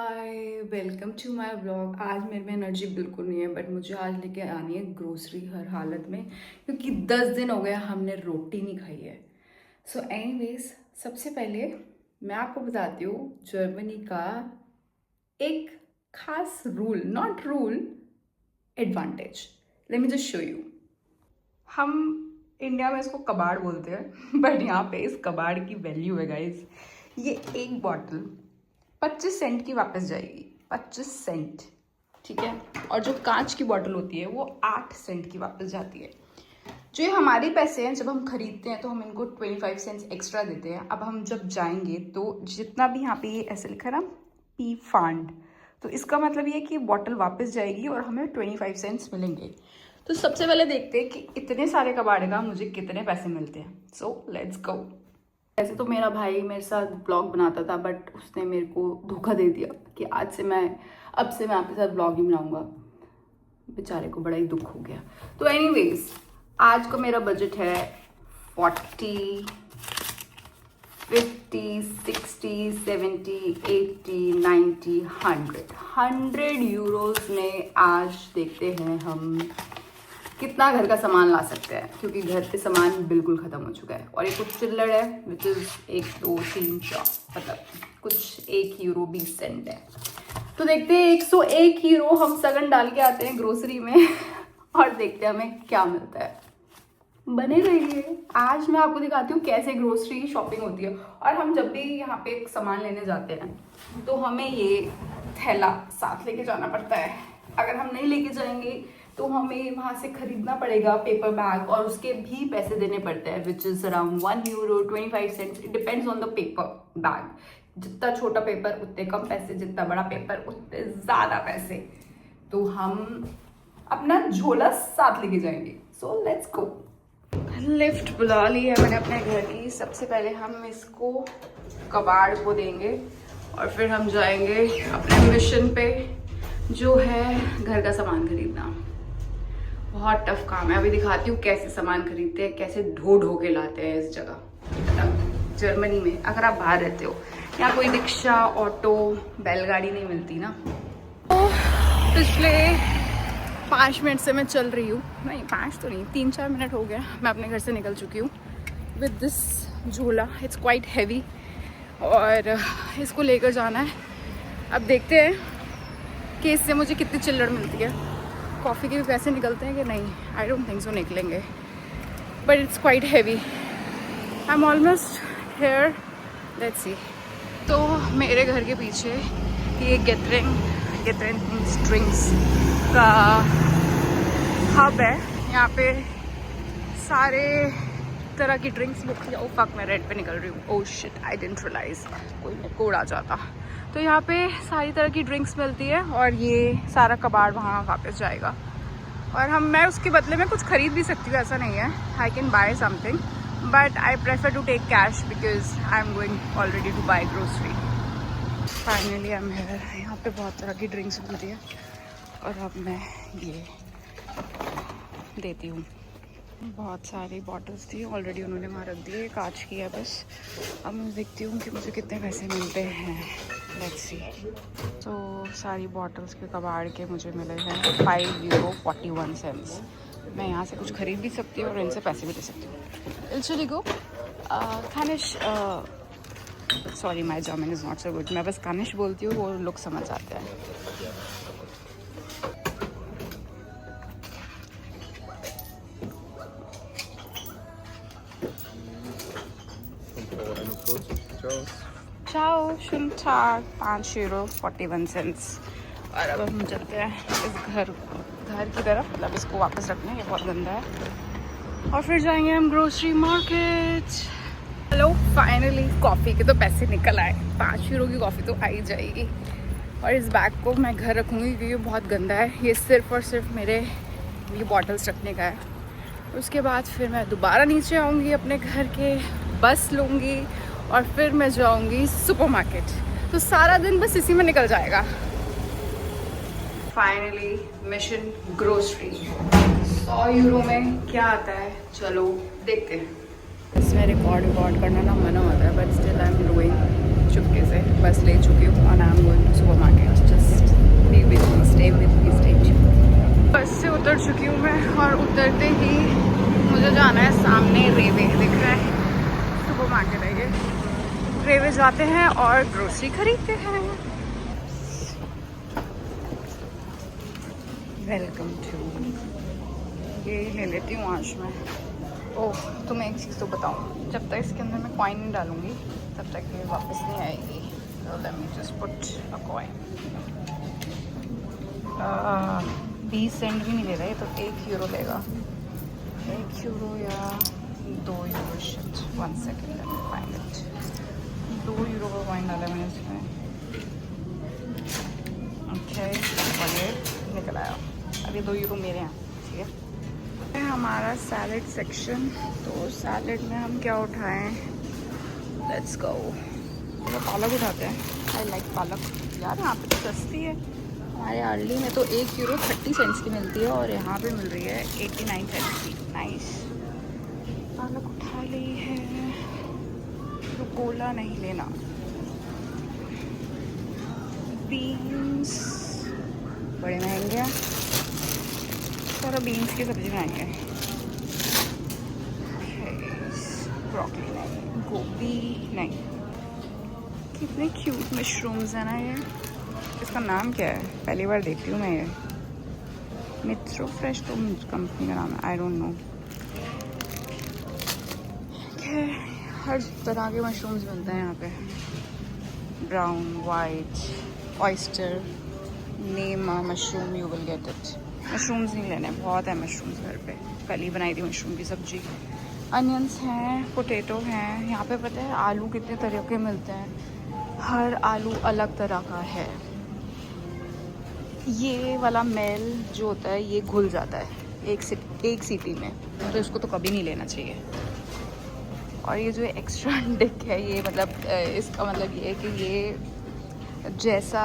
Hi, welcome to my vlog. आज मेरे में एनर्जी बिल्कुल नहीं है, बट मुझे आज लेके आनी है ग्रोसरी हर हालत में, क्योंकि 10 दिन हो गए हमने रोटी नहीं खाई है। सो एनीवेज, सबसे पहले मैं आपको बताती हूँ जर्मनी का एक खास rule, not rule, advantage. Late me just show you. हम इंडिया में इसको कबाड़ बोलते हैं, बट यहाँ पे इस कबाड़ की वैल्यू है गाइज। ये एक बॉटल 25 सेंट की वापस जाएगी, 25 सेंट, ठीक है। और जो कांच की बॉटल होती है वो 8 सेंट की वापस जाती है। जो ये हमारे पैसे हैं, जब हम खरीदते हैं तो हम इनको 25 सेंट्स एक्स्ट्रा देते हैं। अब हम जब जाएंगे तो जितना भी यहाँ पे ये ऐसे लिखा है ना, पी फंड, तो इसका मतलब ये है कि बॉटल वापस जाएगी और हमें 25 सेंट्स मिलेंगे। तो सबसे पहले देखते हैं कि इतने सारे कबाड़े का मुझे कितने पैसे मिलते हैं। So let's go. वैसे तो मेरा भाई मेरे साथ ब्लॉग बनाता था, बट उसने मेरे को धोखा दे दिया कि अब से मैं आपके साथ ब्लॉग ही बनाऊंगा। बेचारे को बड़ा ही दुख हो गया। तो एनीवेज, आज का मेरा बजट है 40, 50, 60, 70, 80, 90, 100 यूरोज में आज देखते हैं हम कितना घर का सामान ला सकते हैं, क्योंकि घर पे सामान बिल्कुल ख़त्म हो चुका है। और ये कुछ चिल्लर है, विच इज़ 1, 2, 3, 4, मतलब कुछ 1 यूरो 20 सेंट है। तो देखते हैं 101 यूरो हम सगन डाल के आते हैं ग्रोसरी में और देखते हैं हमें क्या मिलता है। बने रहिए, आज मैं आपको दिखाती हूँ कैसे ग्रोसरी शॉपिंग होती है। और हम जब भी यहाँ पे सामान लेने जाते हैं तो हमें ये थैला साथ लेके जाना पड़ता है। अगर हम नहीं लेके जाएंगे तो हमें वहाँ से खरीदना पड़ेगा पेपर बैग, और उसके भी पैसे देने पड़ते हैं, which is around 1 euro 25 cents. It depends on the paper bag. जितना छोटा पेपर उतने कम पैसे, जितना बड़ा पेपर उतने ज़्यादा पैसे। तो हम अपना झोला साथ लेके जाएंगे। So let's go. लिफ्ट बुला ली है मैंने अपने घर की। सबसे पहले हम इसको कबाड़ को देंगे और फिर हम जाएंगे अपने मिशन पे, जो है घर का सामान खरीदना। बहुत टफ काम है। अभी दिखाती हूँ कैसे सामान खरीदते हैं, कैसे ढो ढो के लाते हैं इस जगह, मतलब जर्मनी में। अगर आप बाहर रहते हो, यहाँ कोई रिक्शा, ऑटो, बैलगाड़ी नहीं मिलती ना। तो पिछले 5 मिनट से मैं चल रही हूँ, नहीं 5 तो नहीं, 3-4 मिनट हो गया मैं अपने घर से निकल चुकी हूँ विद दिस झूला। इट्स क्वाइट हैवी और इसको लेकर जाना है। अब देखते हैं कि इससे मुझे कितनी चिल्लड़ मिलती है। कॉफ़ी के भी पैसे निकलते हैं कि नहीं, आई डोंट थिंक सो निकलेंगे, but it's quite heavy. I am almost here, let's see. तो मेरे घर के पीछे ये गेथरिंग ड्रिंक्स का हब है। यहाँ पे सारे तरह की ड्रिंक्स मिलती है। ओ फक, मैं रेड पे निकल रही हूँ। Oh shit, I didn't realize, कोई मेरे को उड़ा जाता। तो यहाँ पे सारी तरह की ड्रिंक्स मिलती है और ये सारा कबाड़ वहाँ वापस जाएगा। और मैं उसके बदले में कुछ खरीद भी सकती हूँ, ऐसा नहीं है। I can buy something, but I prefer to take cash because I am going already to buy grocery. Finally I am here. यहाँ पे बहुत तरह की ड्रिंक्स मिलती है और अब मैं ये देती हूँ। बहुत सारी बॉटल्स थी ऑलरेडी, उन्होंने वहाँ रख दी है, कांच की है बस। अब मैं देखती हूँ कि मुझे कितने पैसे मिलते हैं। Let's see. तो सारी बॉटल्स के कबाड़ के मुझे मिले हैं 5 यूरो 41 सेंट्स। मैं यहाँ से कुछ खरीद भी सकती हूँ और इनसे पैसे भी ले सकती हूँ। इल्चुली गो खानिश, sorry my German is not so good. मैं बस कानिश बोलती हूँ, वो लोग समझ आते हैं। चाओ शुन चार 5 यूरो 41 सेंट्स। और अब हम चलते हैं इस घर की तरफ, मतलब इसको वापस रखना है, ये बहुत गंदा है। और फिर जाएंगे हम grocery market. Hello, finally coffee के तो पैसे निकल आए। 5 यूरो की कॉफ़ी तो आ ही जाएगी। और इस बैग को मैं घर रखूँगी क्योंकि ये बहुत गंदा है। ये सिर्फ और सिर्फ मेरे ये बॉटल्स रखने का है। उसके बाद फिर मैं दोबारा नीचे आऊँगी, अपने घर के बस लूँगी और फिर मैं जाऊँगी सुपरमार्केट। तो सारा दिन बस इसी में निकल जाएगा। Finally mission grocery. 100 यूरो में क्या आता है, चलो देखते हैं। इसमें रिकॉर्ड करना ना मना होता है, but still I am doing चुपके से। बस ले चुकी हूँ और I am going to supermarket. जाते हैं और ग्रोसरी खरीदते हैं। वेलकम टू, ये ले लेती हूँ आज मैं। ओह, तुम्हें एक चीज़ तो बताऊँ, जब तक इसके अंदर मैं कॉइन नहीं डालूँगी तब तक ये वापस नहीं आएगी। तो let me just put a coin. 20 cent भी नहीं ले रहा है, तो 1 यूरो लेगा। 1 यूरो या 2 euro, shit 1 second, let me find it. 2 euro का कॉइन डाला मैंने इसमें। ओके, और ये निकल आया। अभी 2 यूरो मेरे हैं, ठीक है। हमारा सैलेड सेक्शन, तो सैलेड में हम क्या उठाएं? Let's go. तो पालक उठाते हैं। आई लाइक पालक। यार यहाँ पे तो सस्ती है। हमारे अर्ली में तो 1 यूरो 30 सेंट्स की मिलती है और यहाँ पे मिल रही है 89 सेंट्स की। नाइस। पालक उठा ली है। रुकोला नहीं लेना। बीन्स बड़े महंगे हैं, सारा बीन्स की सब्जी बनाएंगे। ब्रोकली नहीं, गोभी नहीं। कितने क्यूट मशरूम्स हैं ना ये। इसका नाम क्या है? पहली बार देख रही हूँ मैं ये। मित्रो फ्रेश तो कंपनी का नाम है, आई डोंट नो। हर तरह के मशरूम्स मिलते हैं यहाँ पे। Brown, white, oyster, name mushroom, you will get it. Mushrooms नहीं लेने, बहुत है मशरूम्स घर पे। कल ही बनाई थी मशरूम की सब्जी। अनियंस हैं, पोटैटो हैं। यहाँ पे पता है आलू कितने तरह के मिलते हैं। हर आलू अलग तरह का है। ये वाला मेल जो होता है ये घुल जाता है एक सीटी में, तो इसको तो कभी नहीं लेना चाहिए। और ये जो एक्स्ट्रा डिक है, ये मतलब इसका मतलब ये है कि ये जैसा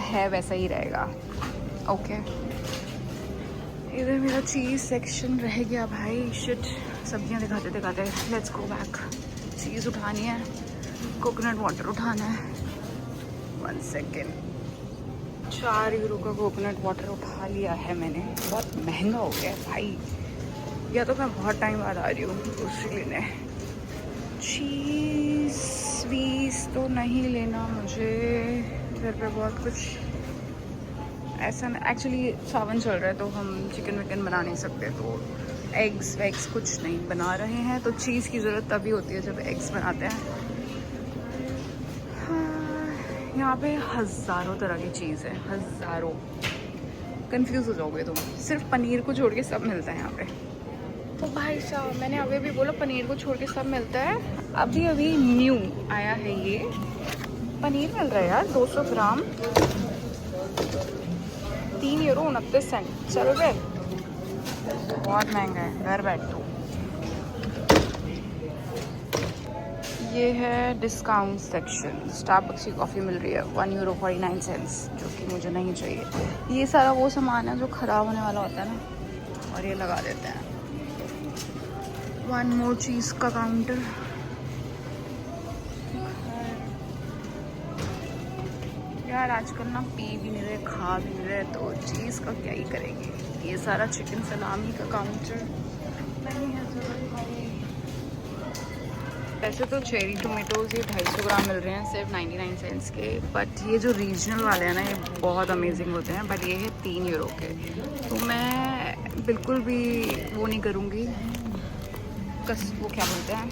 है वैसा ही रहेगा। ओके, इधर मेरा चीज़ सेक्शन रह गया भाई। शिट, सब्जियां दिखाते दिखाते। Let's go back. चीज़ उठानी है, कोकोनट वाटर उठाना है। 1 सेकेंड। 4 यूरो का कोकोनट वाटर उठा लिया है मैंने। बहुत महंगा हो गया है भाई, या तो मैं बहुत टाइम बाद आ रही हूँ ग्रोसरी लेने। चीज़ वीज़ तो नहीं लेना मुझे, घर पे बहुत कुछ ऐसा। एक्चुअली सावन चल रहा है तो हम चिकन विकन बना नहीं सकते, तो एग्स वैग्स कुछ नहीं बना रहे हैं। तो चीज़ की ज़रूरत तभी होती है जब एग्स बनाते हैं। हाँ, यहाँ पे हज़ारों तरह की चीज़ है, हज़ारों। कंफ्यूज हो जाओगे तुम। सिर्फ पनीर को छोड़ के सब मिलता है यहाँ पे। तो भाई साहब, मैंने अभी भी बोला पनीर को छोड़ के सब मिलता है। अभी अभी न्यू आया है ये पनीर। मिल रहा है यार 200 ग्राम, 3 यूरो 29 सेंट। चल रहे, बहुत महंगा है। घर बैठो। ये है डिस्काउंट सेक्शन। स्टारबक्स की कॉफ़ी मिल रही है 1 यूरो 49 सेंट्स, जो कि मुझे नहीं चाहिए। ये सारा वो सामान है जो ख़राब होने वाला होता है ना, और ये लगा देते हैं। 1 मोर चीज़ का काउंटर। यार आजकल ना पी भी नहीं रहे, खा भी नहीं रहे, तो चीज़ का क्या ही करेंगे। ये सारा चिकन सलामी का काउंटर नहीं है ज़रूर भाई। वैसे तो चेरी टोमेटोज़ ये 250 ग्राम मिल रहे हैं सिर्फ 99 सेंट्स के, बट ये जो रीजनल वाले हैं ना ये बहुत अमेजिंग होते हैं। बट ये है 3 यूरो के, तो मैं बिल्कुल भी वो नहीं करूँगी। वो क्या बोलते हैं,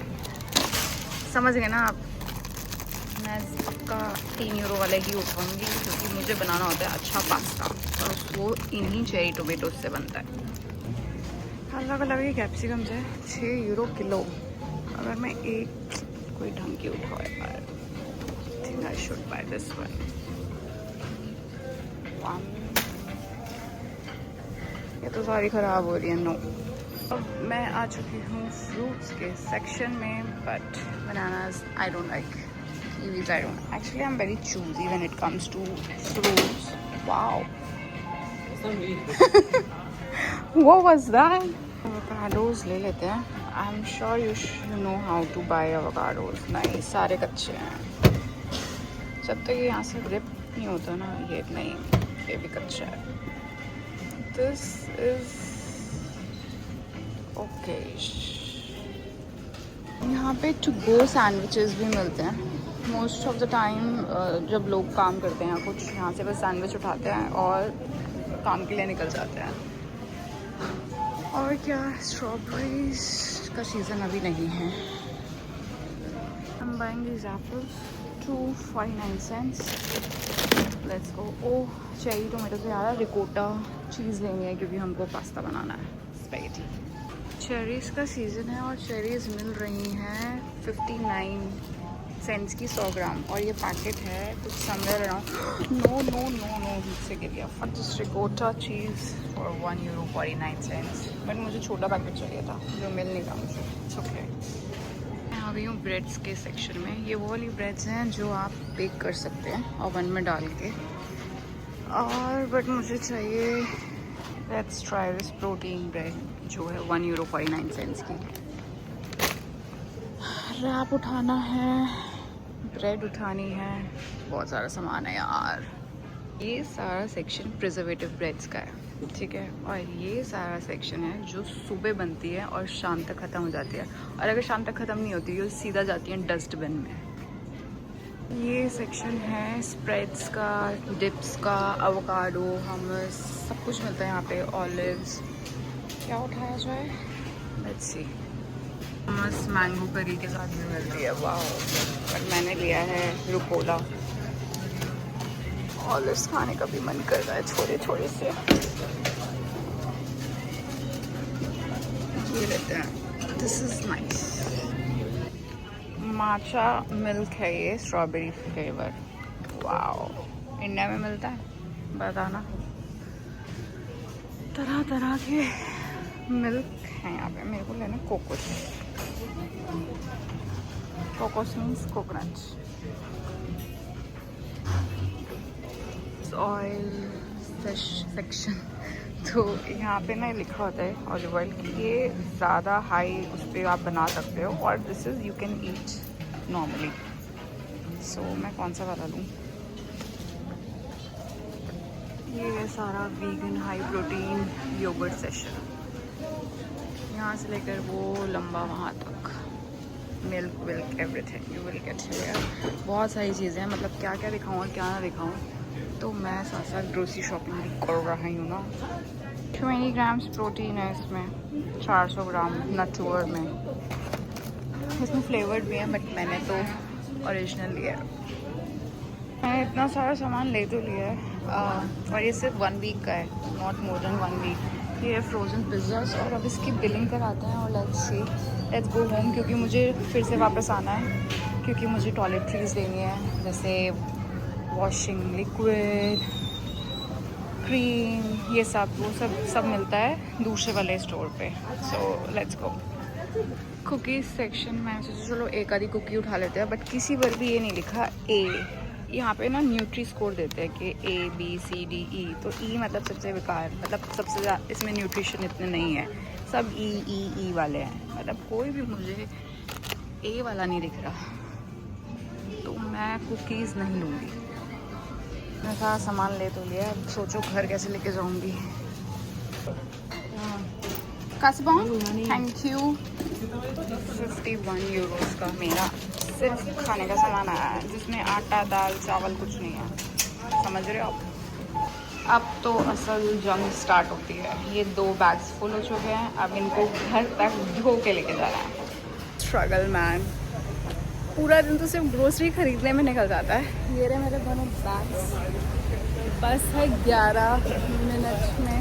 समझ गए ना आप। मैं पक्का 3 यूरो वाले ही उठाऊँगी, क्योंकि मुझे बनाना होता है अच्छा पास्ता, और वो इन्हीं चेरी टोमेटोज से बनता है। अलग अलग ही कैप्सिकम्स है, 6 यूरो किलो। अगर मैं एक कोई ढंग की उठाओ यार, think I should by this one. ये तो सारी ख़राब हो रही है। नो, अब मैं आ चुकी हूँ फ्रूट्स के सेक्शन में, but bananas I don't like, kiwis I don't. Actually I am very choosy when it comes to fruits. Wow, what was that? Avocados ले लेते हैं। I am sure you know how to buy avocados. नहीं, सारे कच्चे हैं। जब तक ये यहाँ से रिप नहीं होता ना, ये नहीं, ये भी कच्चा है। This is okay. यहाँ पे टू गो सैंडविचेस भी मिलते हैं। मोस्ट ऑफ द टाइम जब लोग काम करते हैं कुछ यहाँ से बस सैंडविच उठाते हैं और काम के लिए निकल जाते हैं। और क्या, स्ट्रॉबेरीज का सीज़न अभी नहीं है। I'm buying these apples, 2.49 cents. Let's go. Oh, cherry tomato से यार रिकोटा चीज़ लेनी है क्योंकि हमको पास्ता बनाना है, स्पेगेटी। चेरीज़ का सीज़न है और चेरीज़ मिल रही हैं 59 सेंट्स की 100 ग्राम, और ये पैकेट है कुछ somewhere around no no no no मुझसे गिर गया। For this ricotta cheese for €1.49, but मुझे छोटा पैकेट चाहिए था जो मिल नहीं रहा मुझे। It's okay. मैं आ गई हूँ ब्रेड्स के सेक्शन में। ये वो वाली ब्रेड्स हैं जो आप बेक कर सकते हैं ओवन में डाल के, और बट मुझे चाहिए, let's try this protein bread जो है €1.49 की। रैप उठाना है, ब्रेड उठानी है, बहुत सारा सामान है यार। ये सारा सेक्शन प्रिजर्वेटिव ब्रेड्स का है, ठीक है, और ये सारा सेक्शन है जो सुबह बनती है और शाम तक ख़त्म हो जाती है, और अगर शाम तक ख़त्म नहीं होती ये सीधा जाती है डस्टबिन में। ये सेक्शन है स्प्रेड्स का, डिप्स का, एवोकाडो, हमस, सब कुछ मिलता है यहाँ पे, ऑलिव्स। क्या उठाया जाए, लेट्स सी। हमस मैंगो करी के साथ भी मिलती है, वाह, पर मैंने लिया है रुकोला। ऑलिव्स खाने का भी मन कर रहा है छोटे छोटे से, ये लेते हैं, this is nice. Matcha milk है ये, स्ट्रॉबेरी फ्लेवर, वाह। इंडिया में मिलता है, बताना। तरह तरह के मिल्क हैं यहाँ पे। मेरे को लेना Cocos, Cocos means coconut. Oil fish section, तो यहाँ पे ना लिखा होता है ऑलिव ऑयल कि ये ज़्यादा हाई उस पर आप बना सकते हो, और this is you can eat normally. So मैं कौन सा वाला लूँ? ये है सारा vegan high protein yogurt section, यहाँ से लेकर वो लंबा वहाँ तक, मिल्क विल्क everything you will get here. बहुत सारी चीज़ें हैं, मतलब क्या क्या दिखाऊँ और क्या ना दिखाऊँ, तो मैं साथ साथ ग्रोसरी शॉपिंग भी कर रही हूँ ना। 20 ग्राम्स प्रोटीन है इसमें, 400 ग्राम नटवर में। इसमें फ्लेवर्ड भी है, बट मैंने तो ओरिजिनल लिया है। मैंने इतना सारा सामान ले तो लिया है, और ये सिर्फ 1 वीक का है, नॉट मोर देन 1 वीक। ये है फ्रोज़न पिज़्ज़ास, और अब इसकी बिलिंग कराते हैं और लेट्स गो होम, क्योंकि मुझे फिर से वापस आना है, क्योंकि मुझे टॉयलेटरीज लेनी है, जैसे वॉशिंग लिक्विड, क्रीम, ये सब वो सब मिलता है दूसरे वाले स्टोर पे। So let's go. Cookies section में सोचा चलो एक आधी कुकी उठा लेते हैं, बट किसी पर भी ये नहीं लिखा ए। यहाँ पे ना न्यूट्री स्कोर देते हैं कि ABCDE, तो E मतलब सबसे बेकार, मतलब सबसे ज़्यादा इसमें न्यूट्रिशन इतने नहीं है, सब E वाले हैं, मतलब कोई भी मुझे A वाला नहीं दिख रहा, तो मैं कुकीज़ नहीं लूँगी। मैं सारा सामान ले तो लिया, अब सोचो घर कैसे लेके जाऊँगी। कासबॉन, थैंक यू। 51 यूरोज़ का मेरा सिर्फ खाने का सामान आया है, जिसमें आटा, दाल, चावल कुछ नहीं है, समझ रहे हो आप? अब तो असल जंग स्टार्ट होती है। ये 2 बैग्स फुल हो चुके हैं, अब इनको घर तक धो के लेके जाना है। स्ट्रगल मैन, पूरा दिन तो सिर्फ ग्रोसरी खरीदने में निकल जाता है। ये रहे मेरे दोनों बैग्स, बस है 11 मिनट में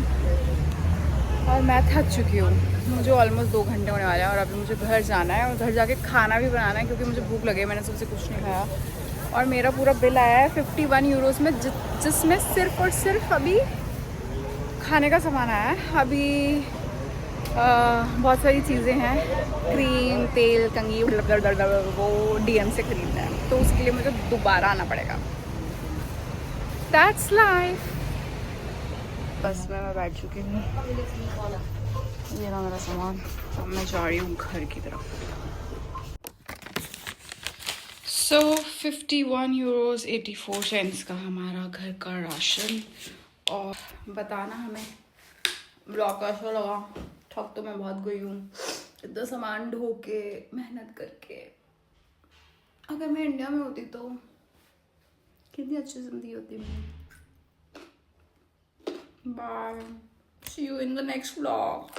और मैं थक चुकी हूँ। मुझे ऑलमोस्ट 2 घंटे होने वाले हैं, और अभी मुझे घर जाना है और घर जाके खाना भी बनाना है, क्योंकि मुझे भूख लगी है, मैंने सबसे कुछ नहीं खाया। और मेरा पूरा बिल आया है 51 यूरोज़ में, जिसमें सिर्फ और सिर्फ अभी खाने का सामान आया है। अभी बहुत सारी चीज़ें हैं, क्रीम, तेल, कंघी, वो DM से ख़रीदना है, तो उसके लिए मुझे दोबारा आना पड़ेगा। That's life. बस में मैं बैठ चुकी हूँ, ये रहा मेरा सामान, अब मैं जा रही हूँ घर की तरफ। सो 51 यूरोज़ 84 सेंट्स का हमारा घर का राशन। और बताना हमें ब्लॉग कैसा लगा। ठग तो मैं बहुत गई हूँ, इतना सामान ढो के मेहनत करके। अगर मैं इंडिया में होती तो कितनी अच्छी जिंदगी होती मेरी। Bye, see you in the next vlog.